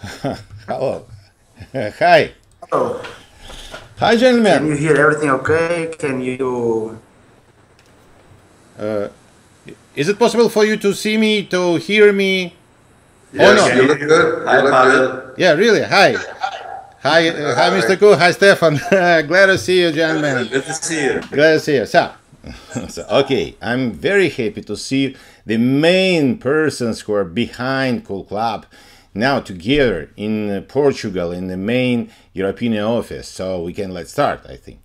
Hello. Hi. Oh, Hi, can gentlemen. you hear everything okay? Can you? Is it possible for you to see me, to hear me, or Yes, not? you look good. You look good. Yeah, really. Hi. Hi, hi, Mr. Ku. Hi, Stefan. Glad to see you, gentlemen. Good to see you. Glad to see you. Okay, I'm very happy to see the main persons who are behind KulClub now together in Portugal in the main European office. So we can let's start, I think.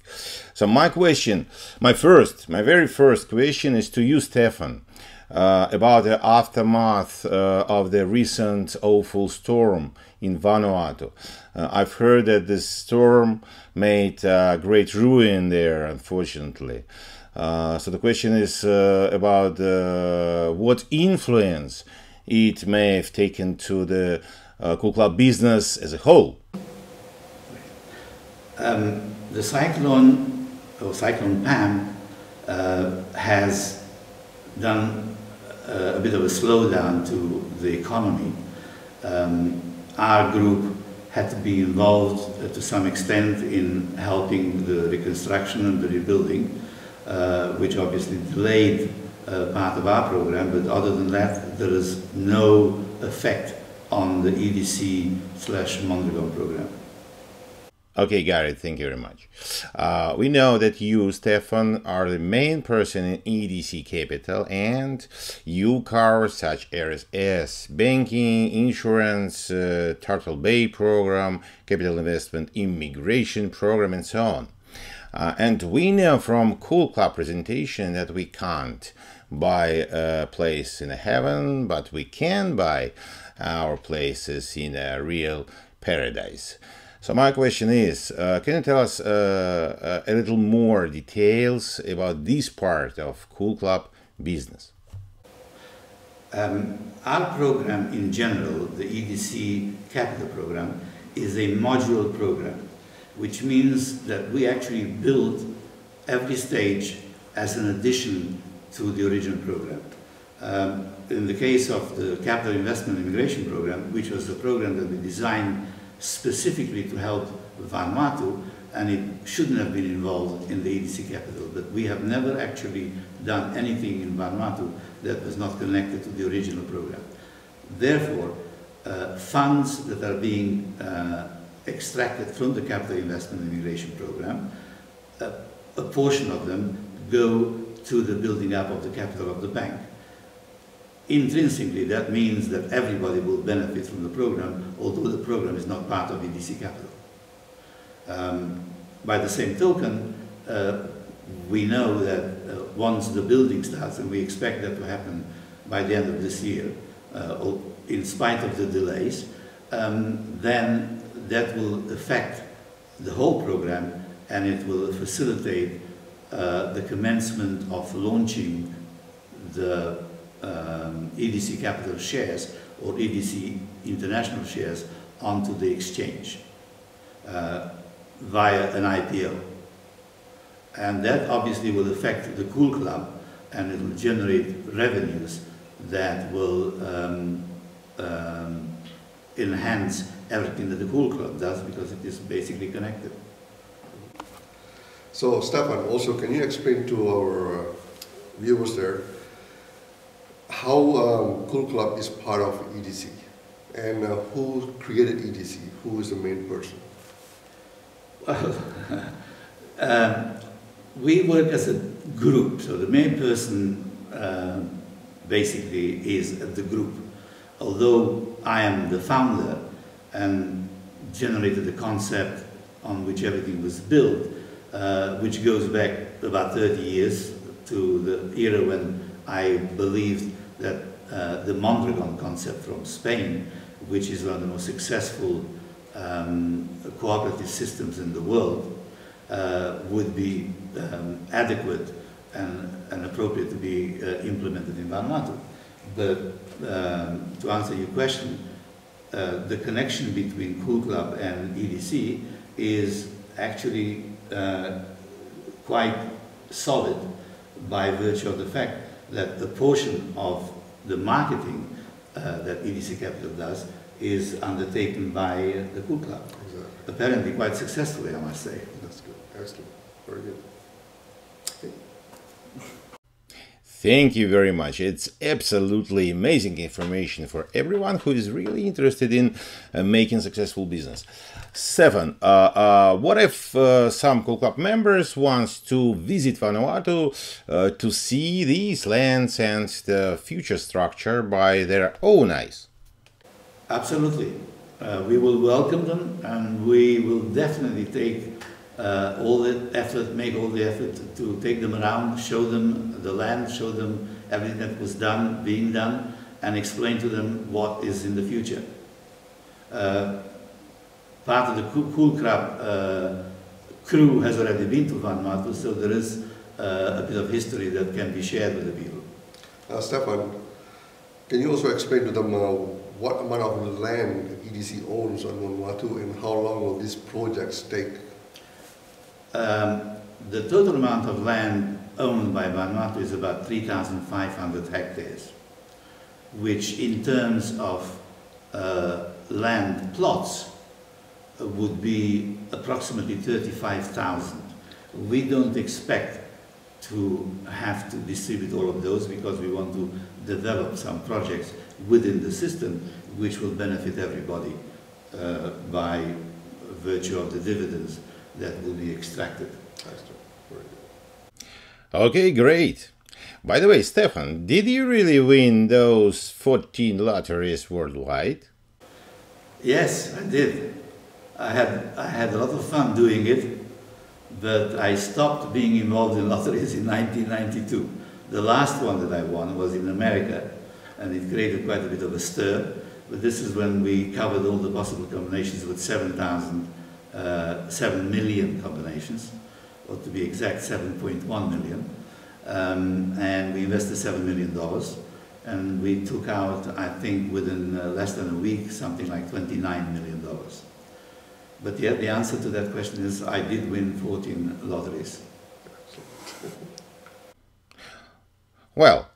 So my question, my very first question is to you, Stefan, about the aftermath of the recent awful storm in Vanuatu. I've heard that this storm made great ruin there, unfortunately. So the question is about what influence it may have taken to the KulClub business as a whole. The cyclone, or Cyclone Pam, has done a bit of a slowdown to the economy. Our group had to be involved to some extent in helping the reconstruction and the rebuilding, which obviously delayed part of our program, but other than that, there is no effect on the EDC/Mondragon program. Okay, Gary, thank you very much. We know that you, Stefan, are the main person in EDC Capital, and you cover such areas as banking, insurance, Turtle Bay program, capital investment, immigration program, and so on. And we know from KulClub presentation that we can't buy a place in heaven, but we can buy our places in a real paradise. So my question is, can you tell us a little more details about this part of KulClub business? Our program in general, the EDC Capital program, is a modular program, which means that we actually build every stage as an addition to the original program. In the case of the Capital Investment Immigration program, which was the program that we designed specifically to help Vanuatu, and it shouldn't have been involved in the EDC Capital, but we have never actually done anything in Vanuatu that was not connected to the original program. Therefore, funds that are being extracted from the Capital Investment Immigration program, a portion of them go to the building up of the capital of the bank. Intrinsically, that means that everybody will benefit from the program, although the program is not part of EDC Capital. By the same token, we know that once the building starts, and we expect that to happen by the end of this year, in spite of the delays, then that will affect the whole program, and it will facilitate the commencement of launching the EDC Capital shares or EDC International shares onto the exchange via an IPO. And that obviously will affect the KulClub, and it will generate revenues that will enhance everything that the KulClub does, because it is basically connected. So, Stefan, also, can you explain to our viewers there how KulClub is part of EDC, and who created EDC? Who is the main person? Well, we work as a group, so the main person basically is the group. Although I am the founder and generated the concept on which everything was built, which goes back about 30 years to the era when I believed that the Mondragon concept from Spain, which is one of the most successful cooperative systems in the world, would be adequate and appropriate to be implemented in Vanuatu. But to answer your question, the connection between KulClub and EDC is actually quite solid by virtue of the fact that a portion of the marketing that EDC Capital does is undertaken by the KulClub. Exactly. Apparently quite successfully, I must say. That's good. Excellent. Very good. Okay. Thank you very much. It's absolutely amazing information for everyone who is really interested in making successful business. Stefan, what if some KulClub members wants to visit Vanuatu to see these lands and the future structure by their own eyes? Absolutely. We will welcome them, and we will definitely take all the effort, make all the effort to take them around, show them the land, show them everything that was done, being done, and explain to them what is in the future. Part of the KulClub crew has already been to Vanuatu, so there is a bit of history that can be shared with the people. Stefan, can you also explain to them what amount of land EDC owns on Vanuatu and how long will these projects take? The total amount of land owned by Vanuatu is about 3,500 hectares, which in terms of land plots would be approximately 35,000. We don't expect to have to distribute all of those because we want to develop some projects within the system which will benefit everybody by virtue of the dividends that will be extracted. Okay, great. By the way, Stefan, did you really win those 14 lotteries worldwide? Yes, I did. I had a lot of fun doing it, but I stopped being involved in lotteries in 1992. The last one that I won was in America, and it created quite a bit of a stir. But this is when we covered all the possible combinations with 7 million combinations, or to be exact, 7.1 million. And we invested $7 million, and we took out, I think, within less than a week, something like $29 million. But yeah, the answer to that question is I did win 14 lotteries. Well,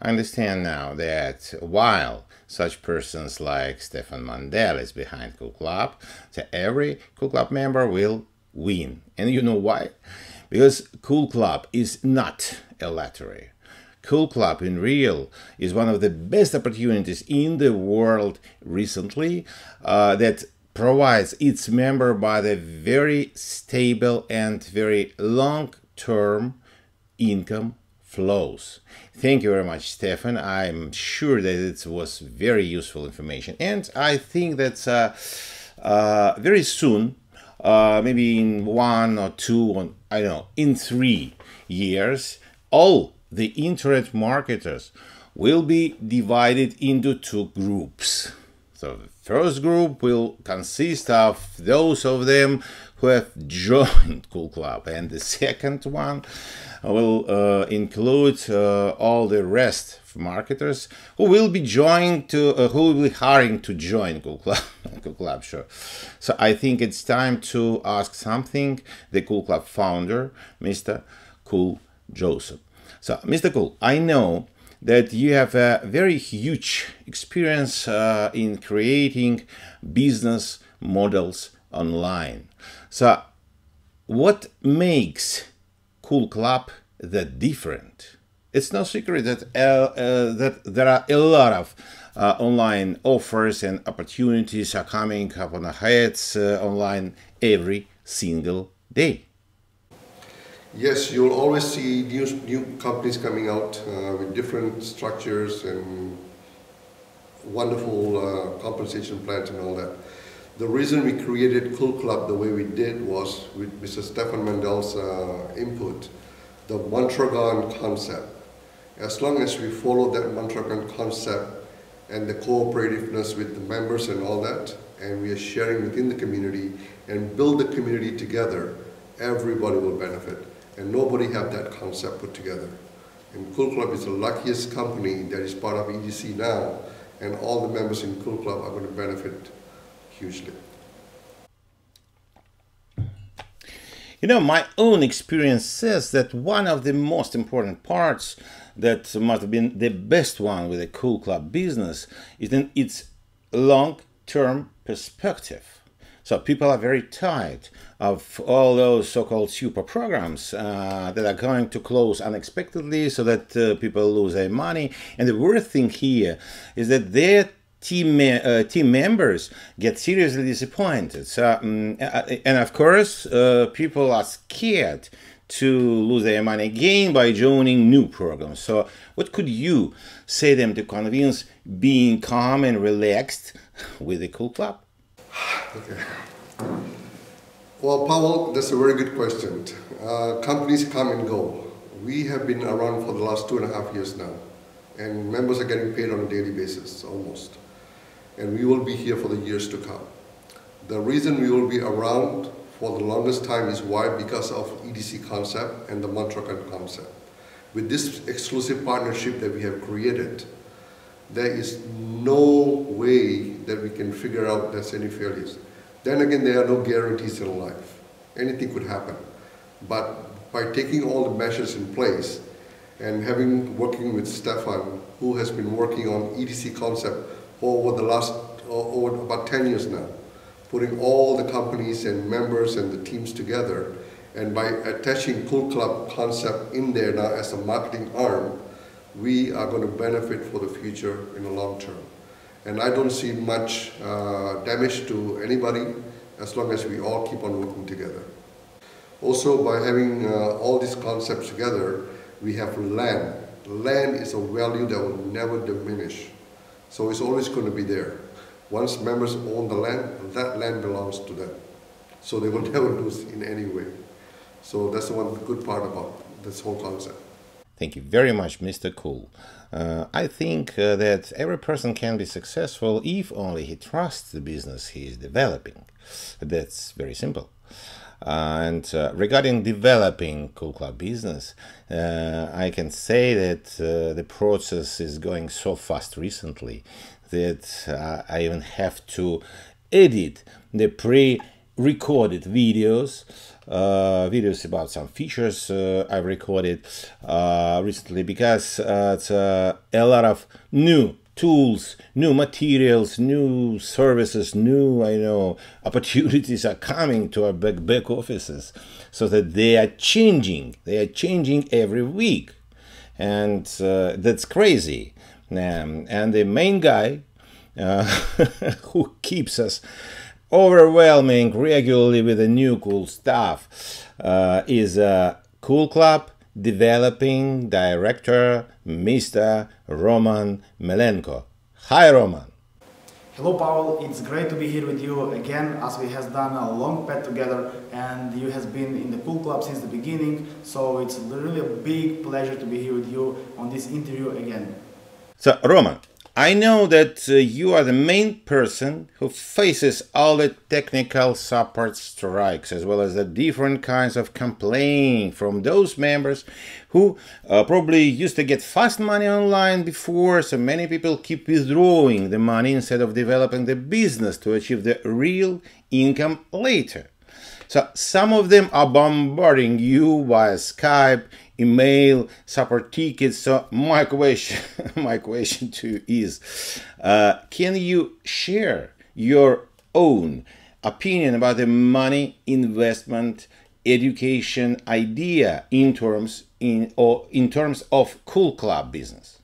I understand now that while such persons like Stefan Mandel is behind KulClub, so every KulClub member will win. And you know why? Because KulClub is not a lottery. KulClub in real is one of the best opportunities in the world recently that provides its member by the very stable and very long-term income flows. Thank you very much, Stefan. I'm sure that it was very useful information, and I think that very soon, maybe in 1 or 2, or, I don't know, in 3 years, all the internet marketers will be divided into 2 groups. So the first group will consist of those of them who have joined KulClub, and the second one will include all the rest of marketers who will be who will be hiring to join KulClub. Sure. So I think it's time to ask something the KulClub founder, Mr. Kul Joseph. So, Mr. Kul, I know that you have a very huge experience in creating business models online. So, what makes KulClub that different? It's no secret that that there are a lot of online offers and opportunities are coming up on our heads online every single day. Yes, you'll always see new companies coming out with different structures and wonderful compensation plans and all that. The reason we created KulClub the way we did was with Mr. Stefan Mandel's input, the Mantragon concept. As long as we follow that Mantragon concept and the cooperativeness with the members and all that, and we are sharing within the community and build the community together, everybody will benefit. And nobody have that concept put together. And KulClub is the luckiest company that is part of EDC now, and all the members in KulClub are going to benefit hugely. You know, my own experience says that one of the most important parts that must have been the best one with a KulClub business is in its long term perspective. So people are very tired of all those so-called super programs that are going to close unexpectedly so that people lose their money. And the worst thing here is that their team members get seriously disappointed. So, and of course, people are scared to lose their money again by joining new programs. So what could you say them to convince being calm and relaxed with the KulClub? Okay. Well, Pavel, that's a very good question. Companies come and go. We have been around for the last 2.5 years now, and members are getting paid on a daily basis, almost. And we will be here for the years to come. The reason we will be around for the longest time is why? Because of EDC concept and the mantra concept. With this exclusive partnership that we have created, there is no way that we can figure out there's any failures. Then again, there are no guarantees in life. Anything could happen. But by taking all the measures in place and working with Stefan, who has been working on EDC concept for over about 10 years now, putting all the companies and members and the teams together, and by attaching KulClub concept in there now as a marketing arm, we are going to benefit for the future in the long term. And I don't see much damage to anybody as long as we all keep on working together. Also, by having all these concepts together, we have land. Land is a value that will never diminish. So it's always going to be there. Once members own the land, that land belongs to them. So they will never lose in any way. So that's the one good part about this whole concept. Thank you very much, Mr. Kul. I think that every person can be successful if only he trusts the business he is developing. That's very simple. And regarding developing KulClub business, I can say that the process is going so fast recently that I even have to edit the pre-recorded videos about some features I've recorded recently, because it's a lot of new tools, new materials, new services, new opportunities are coming to our back offices, so that they are changing every week, and that's crazy. And the main guy who keeps us overwhelming regularly with the new cool stuff is KulClub Developing Director, Mr. Roman Melenko. Hi, Roman. Hello, Pavel. It's great to be here with you again, as we have done a long path together, and you have been in the KulClub since the beginning. So it's really a big pleasure to be here with you on this interview again. So, Roman, I know that you are the main person who faces all the technical support strikes, as well as the different kinds of complaints from those members who probably used to get fast money online before, so many people keep withdrawing the money instead of developing the business to achieve the real income later. So some of them are bombarding you via Skype, email, support tickets. So my question to you is, can you share your own opinion about the money, investment, education idea in terms of KulClub business?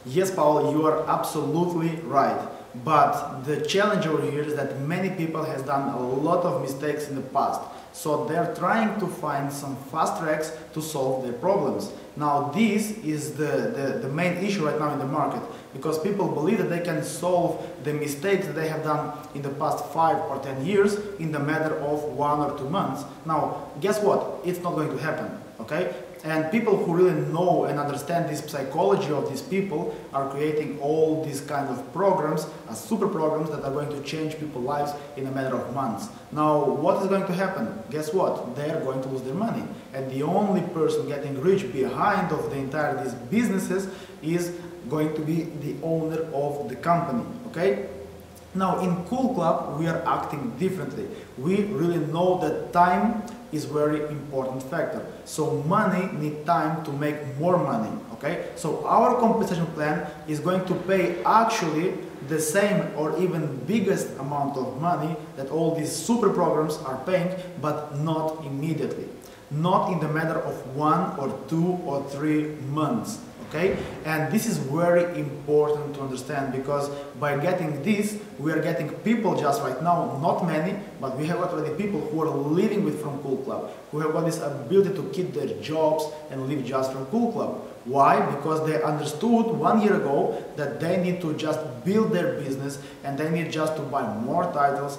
Yes, Paul, you are absolutely right. But the challenge over here is that many people have done a lot of mistakes in the past. So they're trying to find some fast tracks to solve their problems. Now this is the main issue right now in the market, because people believe that they can solve the mistakes that they have done in the past 5 or 10 years in the matter of 1 or 2 months. Now, guess what? It's not going to happen, okay? And people who really know and understand this psychology of these people are creating all these kind of programs, as super programs that are going to change people's lives in a matter of months. Now, what is going to happen? Guess what? They are going to lose their money. And the only person getting rich behind of the entire these businesses is going to be the owner of the company, okay? Now, in KulClub, we are acting differently. We really know that time is very important factor. So money need time to make more money, okay? So our compensation plan is going to pay actually the same or even biggest amount of money that all these super programs are paying, but not immediately. Not in the matter of 1 or 2 or 3 months. Okay? And this is very important to understand, because by getting this, we are getting people just right now, not many, but we have already people who are living with from KulClub, who have got this ability to keep their jobs and live just from KulClub. Why? Because they understood 1 year ago that they need to just build their business and they need just to buy more titles,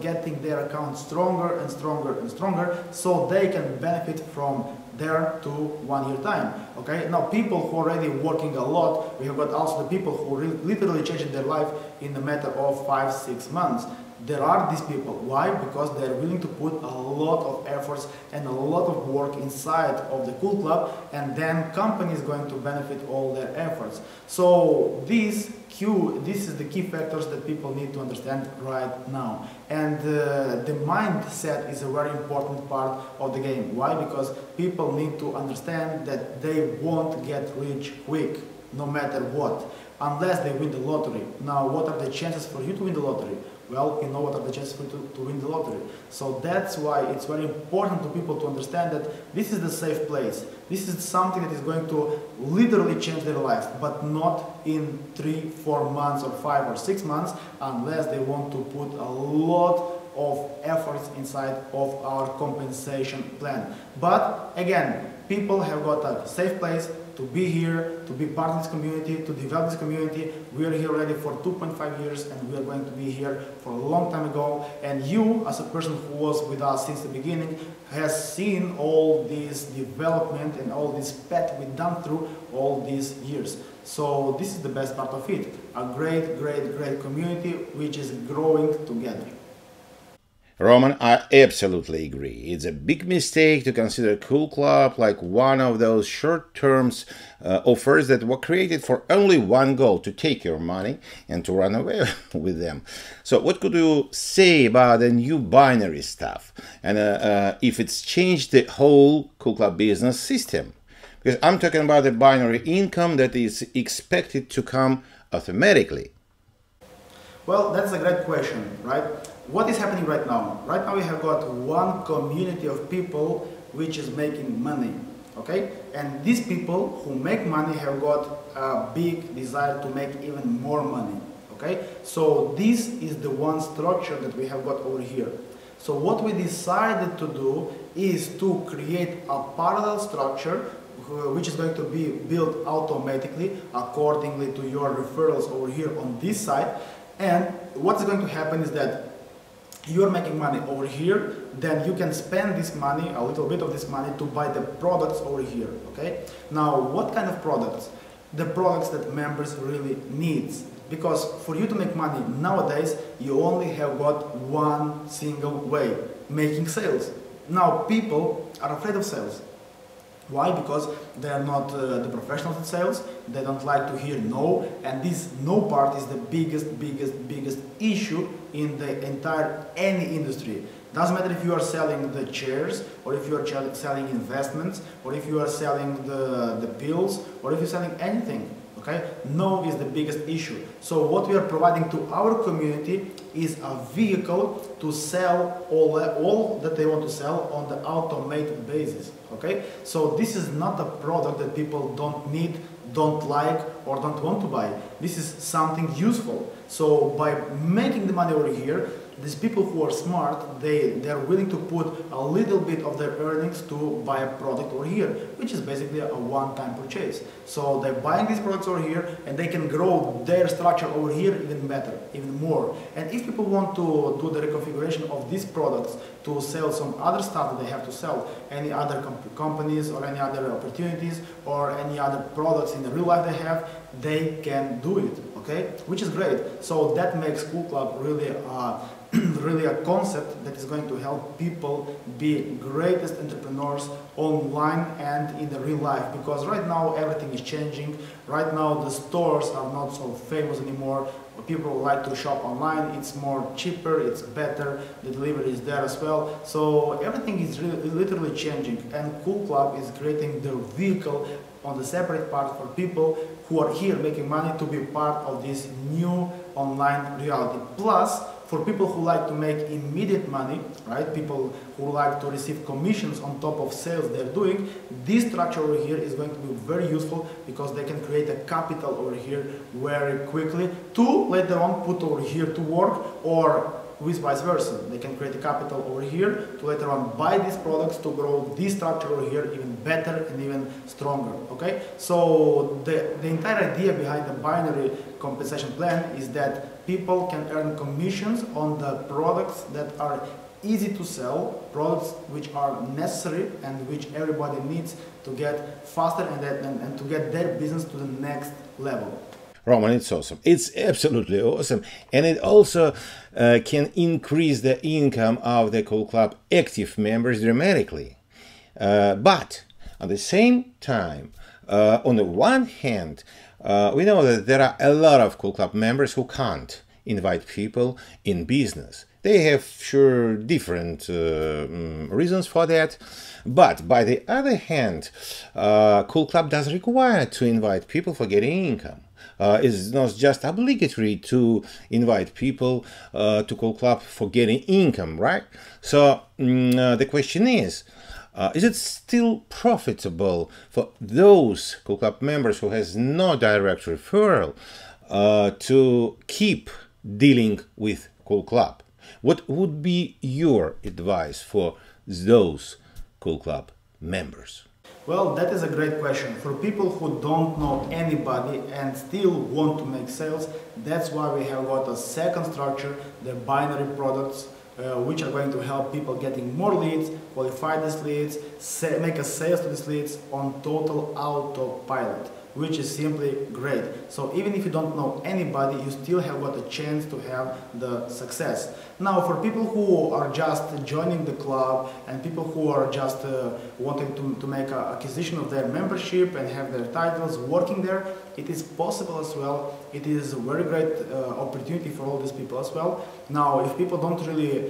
getting their account stronger and stronger and stronger, so they can benefit from there to 1 year time. Okay, now people who are already working a lot, we have got also the people who literally changed their life in the matter of 5-6 months. There are these people. Why? Because they're willing to put a lot of efforts and a lot of work inside of the KulClub, and then company is going to benefit all their efforts. So this is the key factors that people need to understand right now. And the mindset is a very important part of the game. Why? Because people need to understand that they won't get rich quick, no matter what, unless they win the lottery. Now, what are the chances for you to win the lottery? Well, you know what are the chances for you to win the lottery. So that's why it's very important to people to understand that this is the safe place. This is something that is going to literally change their life, but not in 3-4 months or 5 or 6 months, unless they want to put a lot of efforts inside of our compensation plan. But again, people have got a safe place to be here, to be part of this community, to develop this community. We are here already for 2.5 years, and we are going to be here for a long time ago. And you, as a person who was with us since the beginning, has seen all this development and all this path we've done through all these years. So this is the best part of it. A great, great, great community which is growing together. Roman, I absolutely agree. It's a big mistake to consider KulClub like one of those short-term offers that were created for only one goal, to take your money and to run away with them. So what could you say about the new binary stuff, and if it's changed the whole KulClub business system? Because I'm talking about the binary income that is expected to come automatically. Well, that's a great question, right? What is happening right now? Right now we have got one community of people which is making money, okay? And these people who make money have got a big desire to make even more money, okay? So this is the one structure that we have got over here. So what we decided to do is to create a parallel structure which is going to be built automatically accordingly to your referrals over here on this side. And what's going to happen is that you're making money over here, then you can spend this money, a little bit of this money, to buy the products over here, okay? Now, what kind of products? The products that members really need. Because for you to make money nowadays, you only have got one single way, making sales. Now, people are afraid of sales. Why? Because they are not the professionals in sales, they don't like to hear no, and this no part is the biggest issue in the entire any industry. Doesn't matter if you are selling the chairs, or if you are selling investments, or if you are selling the pills, or if you're selling anything. Okay? No is the biggest issue. So what we are providing to our community is a vehicle to sell all that they want to sell on the automated basis. Okay? So this is not a product that people don't need, don't like, or don't want to buy. This is something useful. So by making the money over here, these people who are smart, they're willing to put a little bit of their earnings to buy a product over here, which is basically a one-time purchase. So they're buying these products over here, and they can grow their structure over here even better, even more. And if people want to do the reconfiguration of these products to sell some other stuff that they have to sell, any other companies or any other opportunities or any other products in the real life they can do it, okay? Which is great. So that makes KulClub really really a concept that is going to help people be greatest entrepreneurs online and in the real life, because right now everything is changing. Right now the stores are not so famous anymore. People like to shop online, it's more cheaper, it's better, the delivery is there as well. So everything is really, literally changing, and KulClub is creating their vehicle on the separate part for people who are here making money to be part of this new online reality. Plus, for people who like to make immediate money, right? People who like to receive commissions on top of sales they're doing, this structure over here is going to be very useful because they can create a capital over here very quickly to later on put over here to work, or with vice versa. They can create a capital over here to later on buy these products to grow this structure over here even better and even stronger. Okay, so the entire idea behind the binary compensation plan is that people can earn commissions on the products that are easy to sell, products which are necessary and which everybody needs to get faster and to get their business to the next level. Roman, it's awesome. It's absolutely awesome. And it also can increase the income of the KulClub active members dramatically. But at the same time, on the one hand, we know that there are a lot of KulClub members who can't invite people in business. They have sure different reasons for that. But by the other hand, KulClub does require to invite people for getting income. It's not just obligatory to invite people to KulClub for getting income, right? So the question is it still profitable for those KulClub members who has no direct referral to keep dealing with KulClub? What would be your advice for those KulClub members? Well, that is a great question. For people who don't know anybody and still want to make sales, that's why we have got a second structure, the binary products, which are going to help people getting more leads, qualify these leads, make a sales to these leads on total autopilot, which is simply great. So even if you don't know anybody, you still have got a chance to have the success. Now, for people who are just joining the club and people who are just wanting to make an acquisition of their membership and have their titles working there, it is possible as well. It is a very great opportunity for all these people as well. Now, if people don't really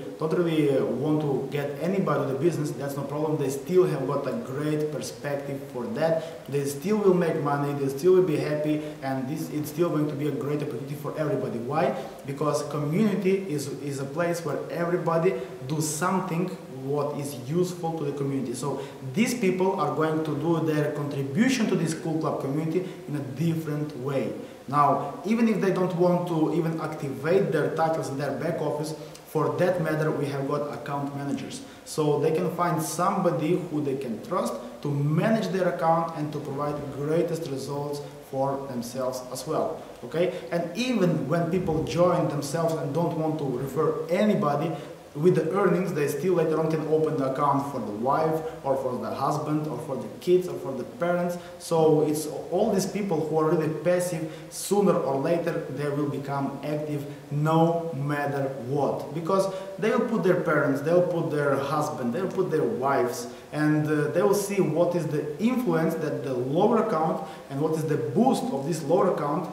want to get anybody to the business, that's no problem. They still have got a great perspective for that. They still will make money, they still will be happy, and it's still going to be a great opportunity for everybody. Why? Because community is a place where everybody does something what is useful to the community. So these people are going to do their contribution to this KulClub community in a different way. Now, even if they don't want to even activate their titles in their back office, for that matter, we have got account managers. So they can find somebody who they can trust to manage their account and to provide greatest results for themselves as well. Okay? And even when people join themselves and don't want to refer anybody, with the earnings, they still later on can open the account for the wife or for the husband or for the kids or for the parents. So it's all these people who are really passive, sooner or later they will become active no matter what. Because they will put their parents, they will put their husband, they will put their wives, and they will see what is the influence that the lower account and what is the boost of this lower account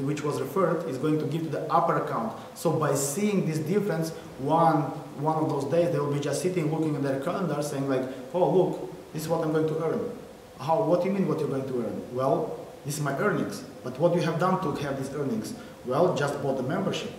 which was referred is going to give to the upper account. So by seeing this difference, one of those days they will be just sitting looking at their calendar saying like, oh look, this is what I'm going to earn. What do you mean what you're going to earn? Well, this is my earnings. But what you have done to have these earnings? Well, just bought the membership.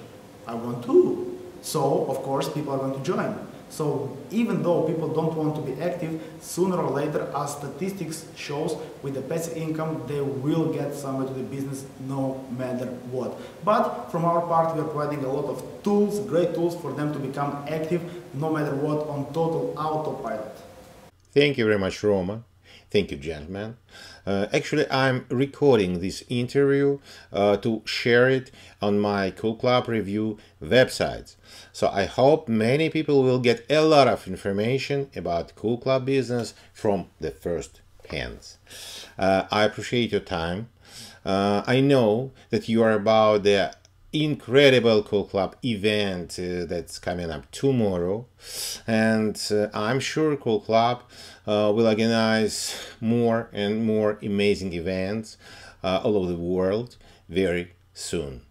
I want to. So of course people are going to join. So even though people don't want to be active, sooner or later, as statistics shows, with the passive income, they will get somewhere to the business no matter what. But from our part, we are providing a lot of tools, great tools for them to become active no matter what on total autopilot. Thank you very much, Roma. Thank you, gentlemen. Actually, I'm recording this interview to share it on my KulClub review website. So I hope many people will get a lot of information about KulClub business from the first hands. I appreciate your time. I know that you are about the incredible KulClub event that's coming up tomorrow, and I'm sure KulClub will organize more and more amazing events all over the world very soon.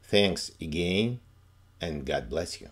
Thanks again, and God bless you.